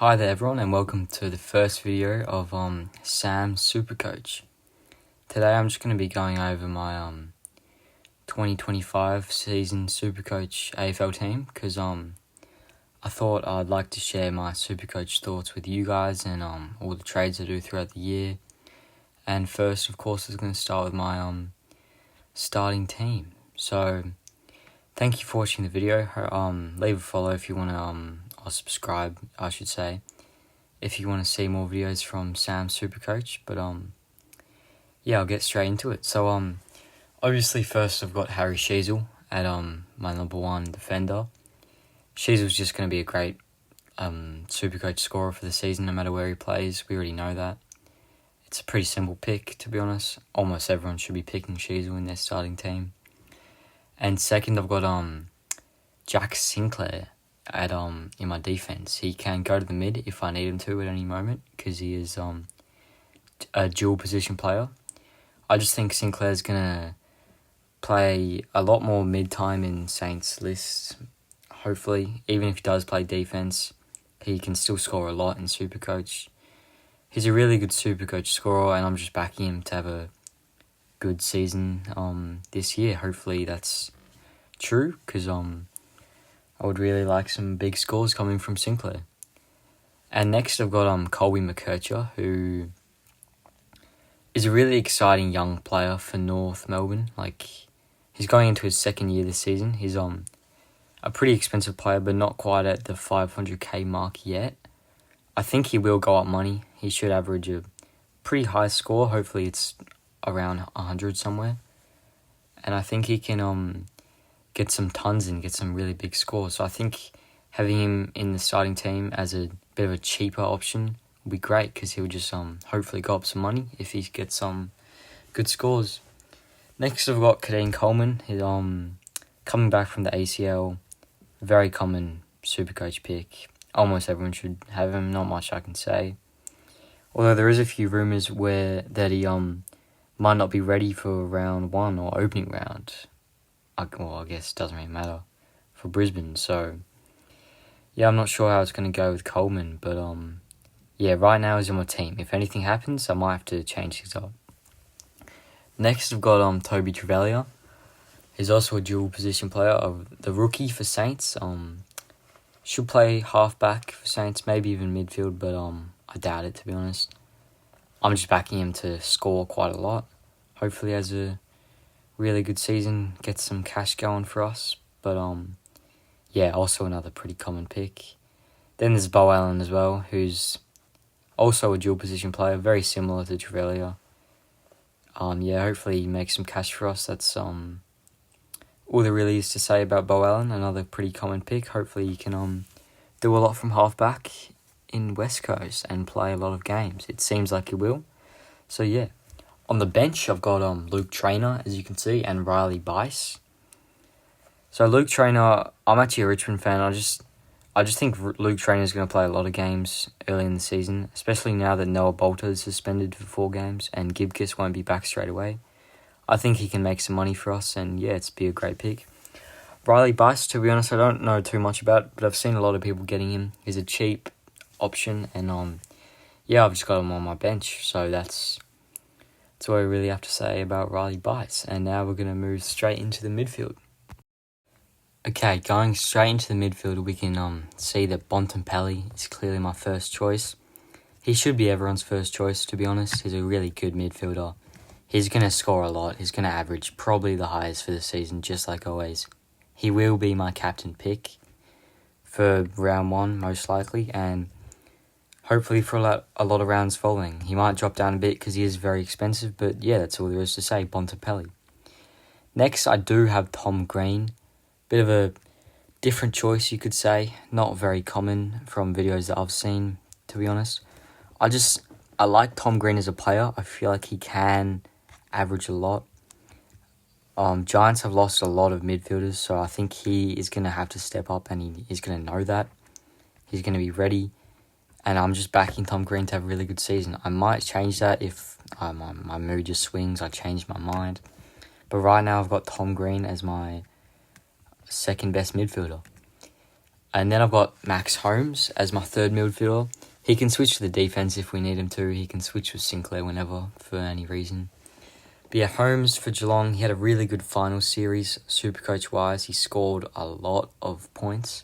Hi there everyone and welcome to the first video of Sam's SuperCoach. Today I'm just going to be going over my 2025 season SuperCoach AFL team because I thought I'd like to share my SuperCoach thoughts with you guys and all the trades I do throughout the year. And first, of course, I'm going to start with my starting team. So thank you for watching the video. Leave a follow if you want to or subscribe, I should say, if you want to see more videos from Sam's SuperCoach. But yeah, I'll get straight into it. So obviously first I've got Harry Sheezel at my number one defender. Sheezel's just going to be a great SuperCoach scorer for the season no matter where he plays. We already know that. It's a pretty simple pick, to be honest. Almost everyone should be picking Sheezel in their starting team. And second, I've got Jack Sinclair at in my defense. He can go to the mid if I need him to at any moment because he is a dual position player. I just think Sinclair's gonna play a lot more mid time in Saints lists. Hopefully, even if he does play defense, he can still score a lot in SuperCoach. He's a really good SuperCoach scorer, and I'm just backing him to have a good season this year. Hopefully that's true because I would really like some big scores coming from Sinclair. And next I've got Colby McKercher, who is a really exciting young player for North Melbourne. Like, he's going into his second year this season. He's a pretty expensive player, but not quite at the 500k mark yet. I think he will go up money. He should average a pretty high score. Hopefully it's around 100 somewhere. And I think he can get some tons and get some really big scores. So I think having him in the starting team as a bit of a cheaper option would be great because he'll just hopefully go up some money if he gets some good scores. Next I've got Kadeem Coleman. He's coming back from the ACL. Very common SuperCoach pick. Almost everyone should have him. Not much I can say. Although there is a few rumours that he might not be ready for round one or opening round. I guess it doesn't really matter for Brisbane. So yeah, I'm not sure how it's going to go with Coleman. But yeah, right now he's on my team. If anything happens, I might have to change things up. Next I've got Toby Trevelyan. He's also a dual position player of the rookie for Saints. Should play halfback for Saints, maybe even midfield, but I doubt it, to be honest. I'm just backing him to score quite a lot. Hopefully has a really good season, gets some cash going for us. But yeah, also another pretty common pick. Then there's Bo Allen as well, who's also a dual position player, very similar to Trevelyan. Yeah, hopefully he makes some cash for us. That's all there really is to say about Bo Allen. Another pretty common pick. Hopefully he can do a lot from halfback in West Coast and play a lot of games. It seems like he will. So yeah. On the bench, I've got Luke Traynor, as you can see, and Riley Bice. So Luke Traynor, I'm actually a Richmond fan. I just think Luke Traynor is going to play a lot of games early in the season, especially now that Noah Bolter is suspended for 4 games and Gibcus won't be back straight away. I think he can make some money for us, and yeah, it's be a great pick. Riley Bice, to be honest, I don't know too much about, but I've seen a lot of people getting him. He's a cheap option, and yeah, I've just got him on my bench, so that's what I really have to say about Riley Bice. And now we're going to move straight into the midfield. Okay, going straight into the midfield, we can see that Bontempelli is clearly my first choice. He should be everyone's first choice, to be honest. He's a really good midfielder. He's going to score a lot. He's going to average probably the highest for the season, just like always. He will be my captain pick for round 1, most likely, and hopefully for a lot of rounds following. He might drop down a bit because he is very expensive, but yeah, that's all there is to say, Bontempelli. Next, I do have Tom Green. Bit of a different choice, you could say. Not very common from videos that I've seen, to be honest. I like Tom Green as a player. I feel like he can average a lot. Giants have lost a lot of midfielders, so I think he is going to have to step up, and he's going to know that. He's going to be ready. And I'm just backing Tom Green to have a really good season. I might change that if my mood just swings. I change my mind. But right now I've got Tom Green as my second best midfielder. And then I've got Max Holmes as my third midfielder. He can switch to the defence if we need him to. He can switch with Sinclair whenever, for any reason. But yeah, Holmes for Geelong, he had a really good final series, Supercoach-wise. He scored a lot of points.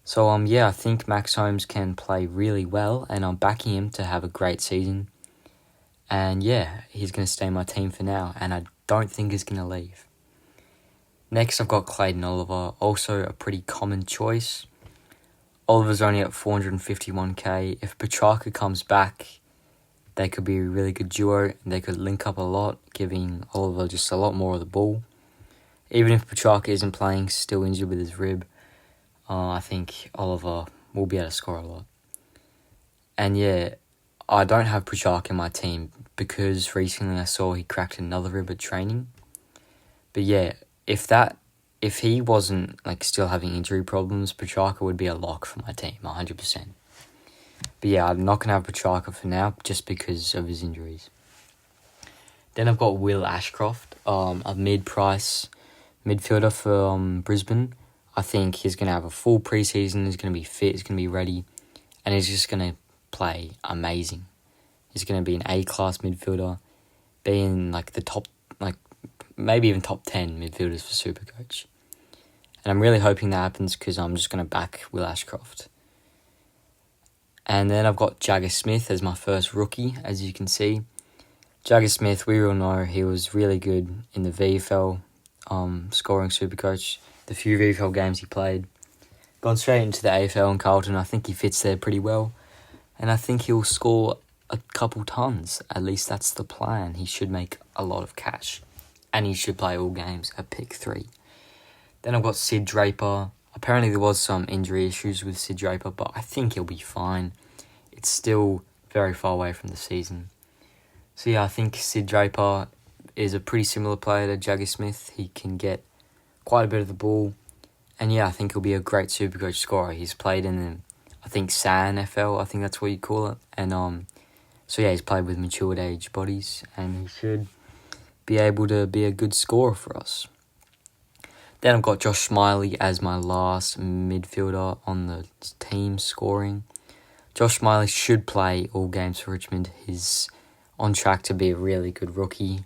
So, I think Max Holmes can play really well, and I'm backing him to have a great season. And yeah, he's going to stay in my team for now, and I don't think he's going to leave. Next, I've got Clayton Oliver, also a pretty common choice. Oliver's only at 451k. If Petrarca comes back, they could be a really good duo, and they could link up a lot, giving Oliver just a lot more of the ball. Even if Petrarca isn't playing, still injured with his rib, I think Oliver will be able to score a lot. And yeah, I don't have Petrarca in my team because recently I saw he cracked another rib at training. But yeah, if he wasn't still having injury problems, Petrarca would be a lock for my team, 100%. But yeah, I'm not going to have Petrarca for now just because of his injuries. Then I've got Will Ashcroft, a mid-price midfielder for Brisbane. I think he's going to have a full preseason, he's going to be fit, he's going to be ready, and he's just going to play amazing. He's going to be an A-class midfielder, be in the top, maybe even top 10 midfielders for Supercoach. And I'm really hoping that happens because I'm just going to back Will Ashcroft. And then I've got Jagger Smith as my first rookie, as you can see. Jagger Smith, we all know he was really good in the VFL, scoring Supercoach. The few VFL games he played. Gone straight into the AFL and Carlton. I think he fits there pretty well. And I think he'll score a couple tons. At least that's the plan. He should make a lot of cash. And he should play all games at pick 3. Then I've got Sid Draper. Apparently there was some injury issues with Sid Draper, but I think he'll be fine. It's still very far away from the season. So yeah, I think Sid Draper is a pretty similar player to Jagger Smith. He can get quite a bit of the ball. And yeah, I think he'll be a great Supercoach scorer. He's played in, I think, SANFL, I think that's what you call it. And so yeah, he's played with matured age bodies, and he should be able to be a good scorer for us. Then I've got Josh Smiley as my last midfielder on the team scoring. Josh Smiley should play all games for Richmond. He's on track to be a really good rookie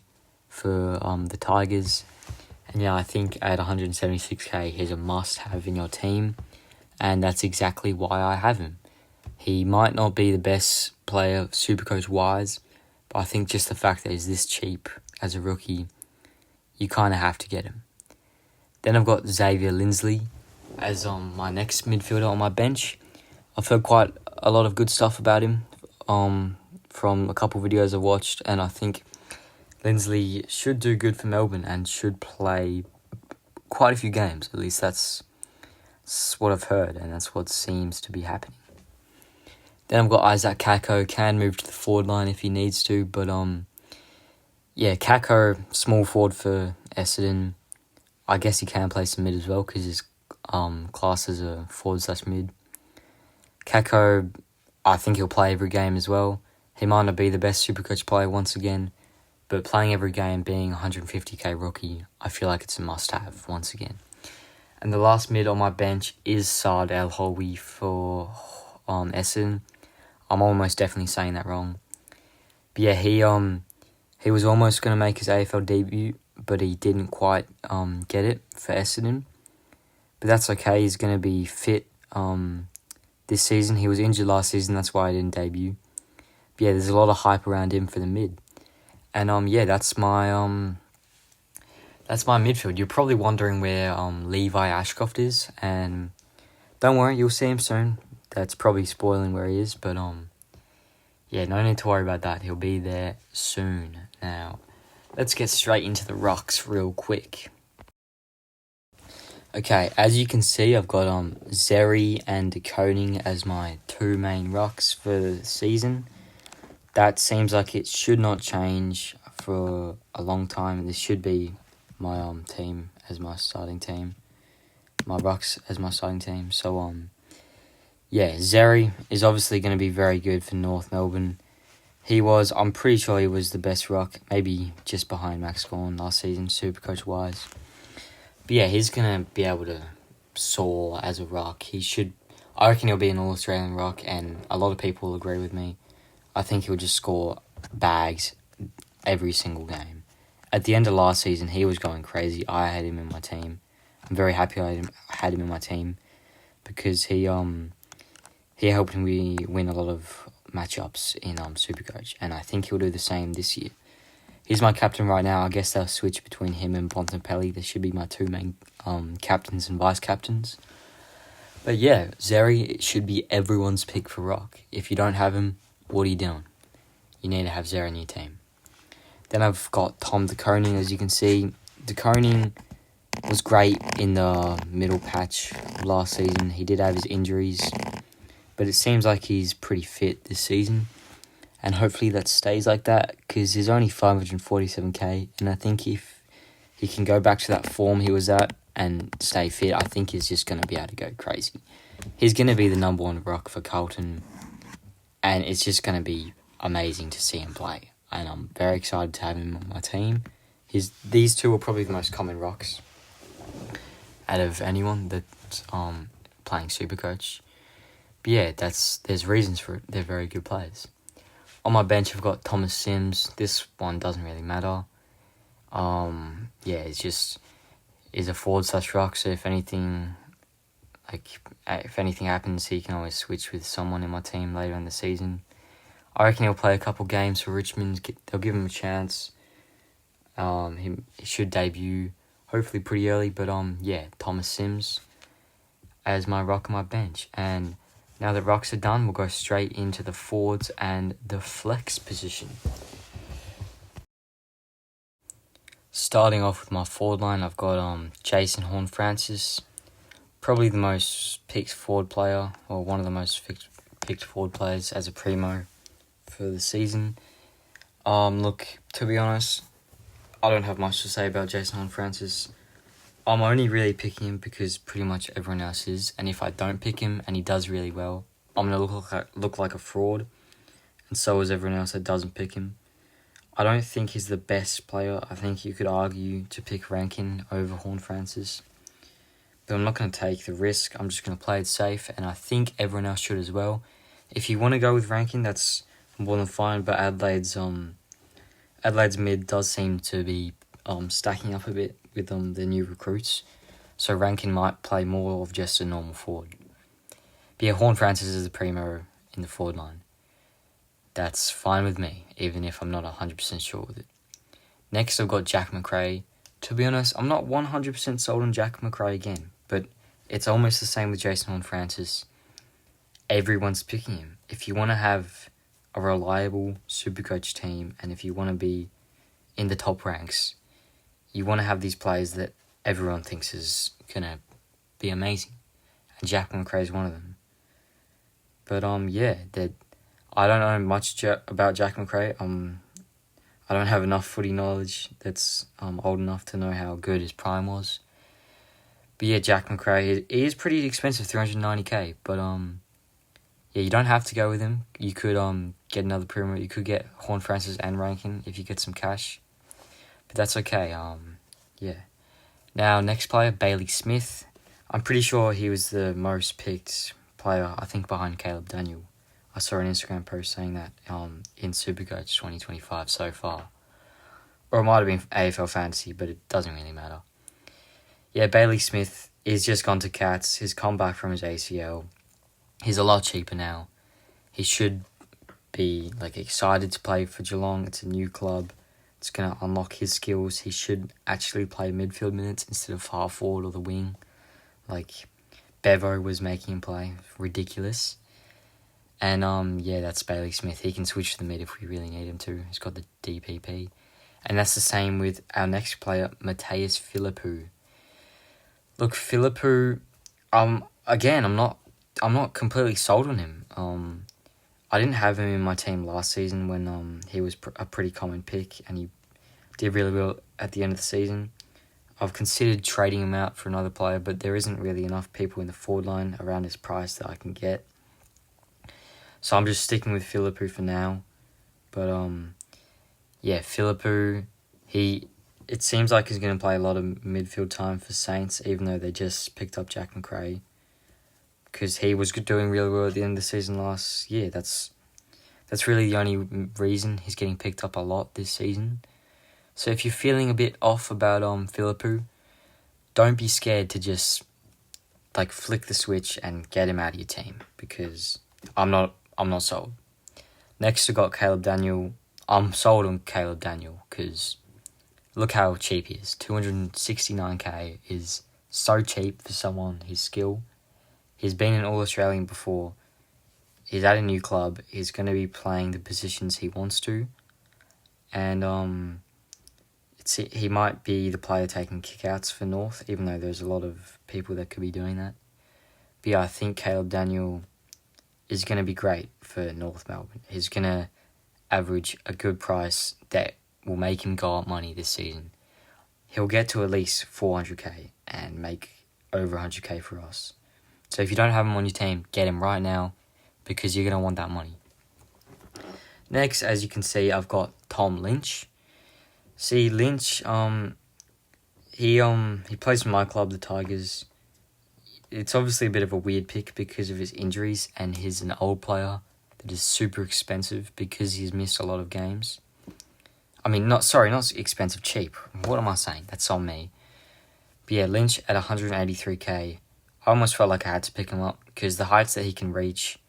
for the Tigers. And yeah, I think at 176k, he's a must-have in your team. And that's exactly why I have him. He might not be the best player Supercoach-wise, but I think just the fact that he's this cheap as a rookie, you kind of have to get him. Then I've got Xavier Linsley as my next midfielder on my bench. I've heard quite a lot of good stuff about him from a couple of videos I've watched, and I think Linsley should do good for Melbourne and should play quite a few games. At least that's what I've heard, and that's what seems to be happening. Then I've got Isaac Kako, can move to the forward line if he needs to, but Kako, small forward for Essendon. I guess he can play some mid as well because his class is a forward/mid. Kako, I think he'll play every game as well. He might not be the best Supercoach player once again, but playing every game, being 150k rookie, I feel like it's a must-have once again. And the last mid on my bench is Saad El Howi for Essendon. I'm almost definitely saying that wrong. But yeah, he was almost going to make his AFL debut, but he didn't quite get it for Essendon. But that's okay, he's going to be fit this season. He was injured last season, that's why he didn't debut. But yeah, there's a lot of hype around him for the mid. And that's my midfield. You're probably wondering where Levi Ashcroft is, and don't worry, you'll see him soon. That's probably spoiling where he is, but no need to worry about that. He'll be there soon. Now, let's get straight into the rucks real quick. Okay, as you can see, I've got Zeri and De Koning as my two main rucks for the season. That seems like it should not change for a long time. This should be my team as my starting team. My rucks as my starting team. So, Zeri is obviously going to be very good for North Melbourne. I'm pretty sure he was the best ruck, maybe just behind Max Gawn last season, Supercoach-wise. But yeah, he's going to be able to saw as a rock. I reckon he'll be an All-Australian rock, and a lot of people will agree with me. I think he'll just score bags every single game. At the end of last season, he was going crazy. I had him in my team. I'm very happy I had him in my team because he helped me win a lot of matchups in SuperCoach, and I think he'll do the same this year. He's my captain right now. I guess they'll switch between him and Bontempelli. They should be my two main captains and vice captains. But yeah, Zeri should be everyone's pick for rock. If you don't have him, what are you doing? You need to have Zeri in your team. Then I've got Tom De Koning, as you can see. De Koning was great in the middle patch last season. He did have his injuries, but it seems like he's pretty fit this season. And hopefully that stays like that, because he's only 547k, and I think if he can go back to that form he was at and stay fit, I think he's just going to be able to go crazy. He's going to be the number one rock for Carlton, and it's just going to be amazing to see him play. And I'm very excited to have him on my team. These two are probably the most common rocks out of anyone that's playing Supercoach. But yeah, there's reasons for it. They're very good players. On my bench, I've got Thomas Sims. This one doesn't really matter. He's a forward/rock, so if anything happens, he can always switch with someone in my team later in the season. I reckon he'll play a couple games for Richmond. They'll give him a chance. He should debut, hopefully pretty early. But Thomas Sims as my rock on my bench. And now that rocks are done, we'll go straight into the forwards and the flex position. Starting off with my forward line, I've got Jason Horne-Francis, probably the most picked forward player, or one of the most picked forward players as a primo for the season. Look, to be honest, I don't have much to say about Jason Horne-Francis. I'm only really picking him because pretty much everyone else is, and if I don't pick him and he does really well, I'm going to look like a fraud, and so is everyone else that doesn't pick him. I don't think he's the best player. I think you could argue to pick Rankin over Horne-Francis, but I'm not going to take the risk. I'm just going to play it safe, and I think everyone else should as well. If you want to go with Rankin, that's more than fine, but Adelaide's mid does seem to be stacking up a bit with the new recruits, so Rankin might play more of just a normal forward. But yeah, Horne-Francis is the primo in the forward line. That's fine with me, even if I'm not 100% sure with it. Next, I've got Jack Macrae. To be honest, I'm not 100% sold on Jack Macrae again, but it's almost the same with Jason Horne-Francis. Everyone's picking him. If you want to have a reliable Supercoach team, and if you want to be in the top ranks, you want to have these players that everyone thinks is going to be amazing. And Jack Macrae is one of them. But I don't know much about Jack Macrae. I don't have enough footy knowledge that's old enough to know how good his prime was. But yeah, Jack Macrae, he is pretty expensive, 390k. But you don't have to go with him. You could get another primo. You could get Horne-Francis and Rankin if you get some cash. But that's okay. Now, next player, Bailey Smith. I'm pretty sure he was the most picked player, I think, behind Caleb Daniel. I saw an Instagram post saying that in Supercoach 2025 so far. Or it might have been AFL Fantasy, but it doesn't really matter. Yeah, Bailey Smith is just gone to Cats. He's come back from his ACL. He's a lot cheaper now. He should be excited to play for Geelong. It's a new club. It's going to unlock his skills. He should actually play midfield minutes instead of half forward or the wing. Bevo was making him play. Ridiculous. And that's Bailey Smith. He can switch to the mid if we really need him to. He's got the DPP. And that's the same with our next player, Mateus Philippou. Look, Philippou, again, I'm not completely sold on him. I didn't have him in my team last season when he was a pretty common pick and he did really well at the end of the season. I've considered trading him out for another player, but there isn't really enough people in the forward line around his price that I can get. So I'm just sticking with Philippou for now. But Philippou, he it seems like he's going to play a lot of midfield time for Saints, even though they just picked up Jack McRae, because he was doing really well at the end of the season last year. That's really the only reason he's getting picked up a lot this season. So if you're feeling a bit off about Philippou, don't be scared to just flick the switch and get him out of your team, because I'm not sold. Next, we got Caleb Daniel. I'm sold on Caleb Daniel because look how cheap he is. 269k is so cheap for someone his skill. He's been an All-Australian before. He's at a new club. He's going to be playing the positions he wants to. And he might be the player taking kickouts for North, even though there's a lot of people that could be doing that. But yeah, I think Caleb Daniel is going to be great for North Melbourne. He's going to average a good price that will make him go up money this season. He'll get to at least 400k and make over 100k for us. So if you don't have him on your team, get him right now, because you're going to want that money. Next, as you can see, I've got Tom Lynch. See, Lynch, he plays for my club, the Tigers. It's obviously a bit of a weird pick because of his injuries, and he's an old player that is super expensive because he's missed a lot of games. I mean, not expensive, cheap. What am I saying? That's on me. But yeah, Lynch at 183k. I almost felt like I had to pick him up because the heights that he can reach,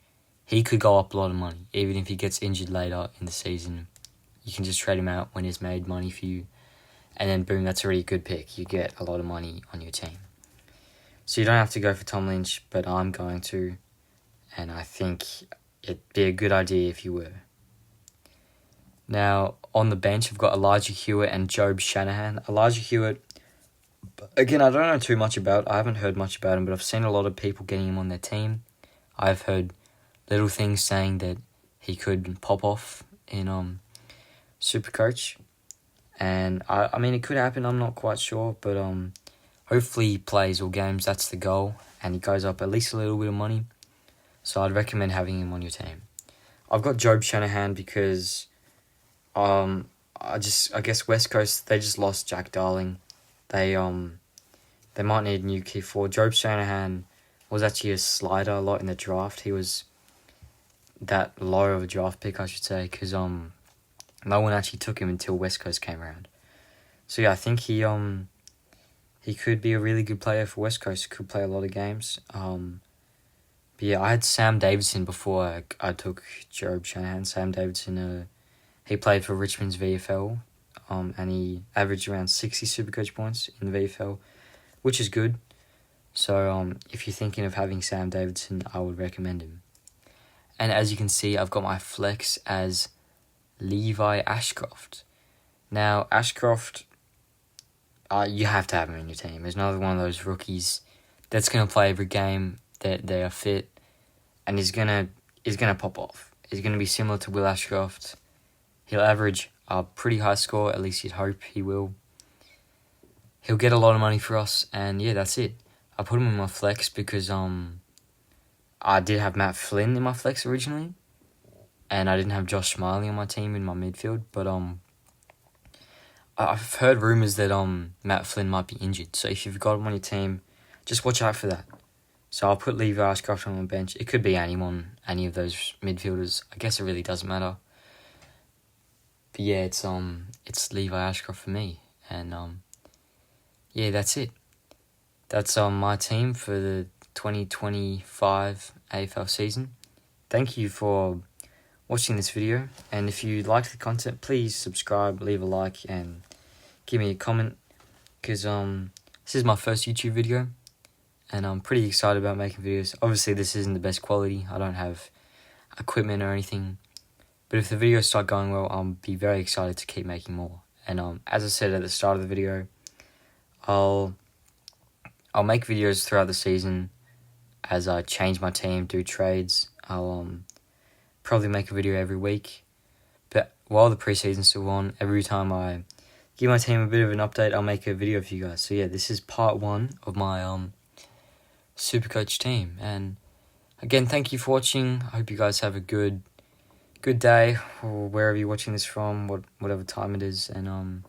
he could go up a lot of money. Even if he gets injured later in the season, you can just trade him out when he's made money for you. And then boom, that's already a good pick. You get a lot of money on your team. So you don't have to go for Tom Lynch, but I'm going to. And I think it'd be a good idea if you were. Now, on the bench, I've got Elijah Hewitt and Job Shanahan. Elijah Hewitt, again, I don't know too much about. I haven't heard much about him, but I've seen a lot of people getting him on their team. I've heard little things saying that he could pop off in SuperCoach. And, I mean, it could happen. I'm not quite sure, but hopefully he plays all games. That's the goal. And he goes up at least a little bit of money. So I'd recommend having him on your team. I've got Job Shanahan because I guess West Coast, they just lost Jack Darling. They might need a new key forward. Job Shanahan was actually a slider a lot in the draft. He was that low of a draft pick, I should say, because no one actually took him until West Coast came around. So yeah, I think he could be a really good player for West Coast. He could play a lot of games. But yeah, I had Sam Davidson before I took Job Shanahan. Sam Davidson, he played for Richmond's VFL, and he averaged around 60 Supercoach points in the VFL, which is good. So if you're thinking of having Sam Davidson, I would recommend him. And as you can see, I've got my flex as Levi Ashcroft. Now, Ashcroft, you have to have him in your team. There's another one of those rookies that's going to play every game, that they are fit, and he's gonna pop off. He's going to be similar to Will Ashcroft. He'll average a pretty high score, at least you'd hope he will. He'll get a lot of money for us, and yeah, that's it. I put him in my flex because I did have Matt Flynn in my flex originally, and I didn't have Josh Smiley on my team in my midfield, but I've heard rumours that Matt Flynn might be injured, so if you've got him on your team, just watch out for that. So I'll put Levi Ashcroft on the bench. It could be anyone, any of those midfielders. I guess it really doesn't matter. But yeah, it's Levi Ashcroft for me, and yeah, that's it. That's my team for the 2025 AFL season. Thank you for watching this video, and if you liked the content, please subscribe, leave a like, and give me a comment, because this is my first YouTube video, and I'm pretty excited about making videos. Obviously, this isn't the best quality. I don't have equipment or anything, but if the videos start going well, I'll be very excited to keep making more. And as I said at the start of the video, I'll make videos throughout the season as I change my team, do trades. I'll probably make a video every week. But while the preseason's still on, every time I give my team a bit of an update, I'll make a video for you guys. So yeah, this is part 1 of my SuperCoach team. And again, thank you for watching. I hope you guys have a good day, or wherever you're watching this from, whatever time it is. And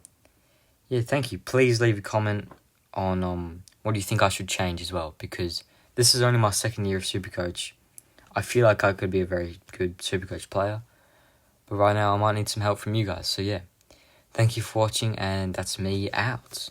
Yeah, thank you. Please leave a comment on what do you think I should change as well, because this is only my second year of SuperCoach. I feel like I could be a very good SuperCoach player, but right now I might need some help from you guys. So yeah, thank you for watching, and that's me out.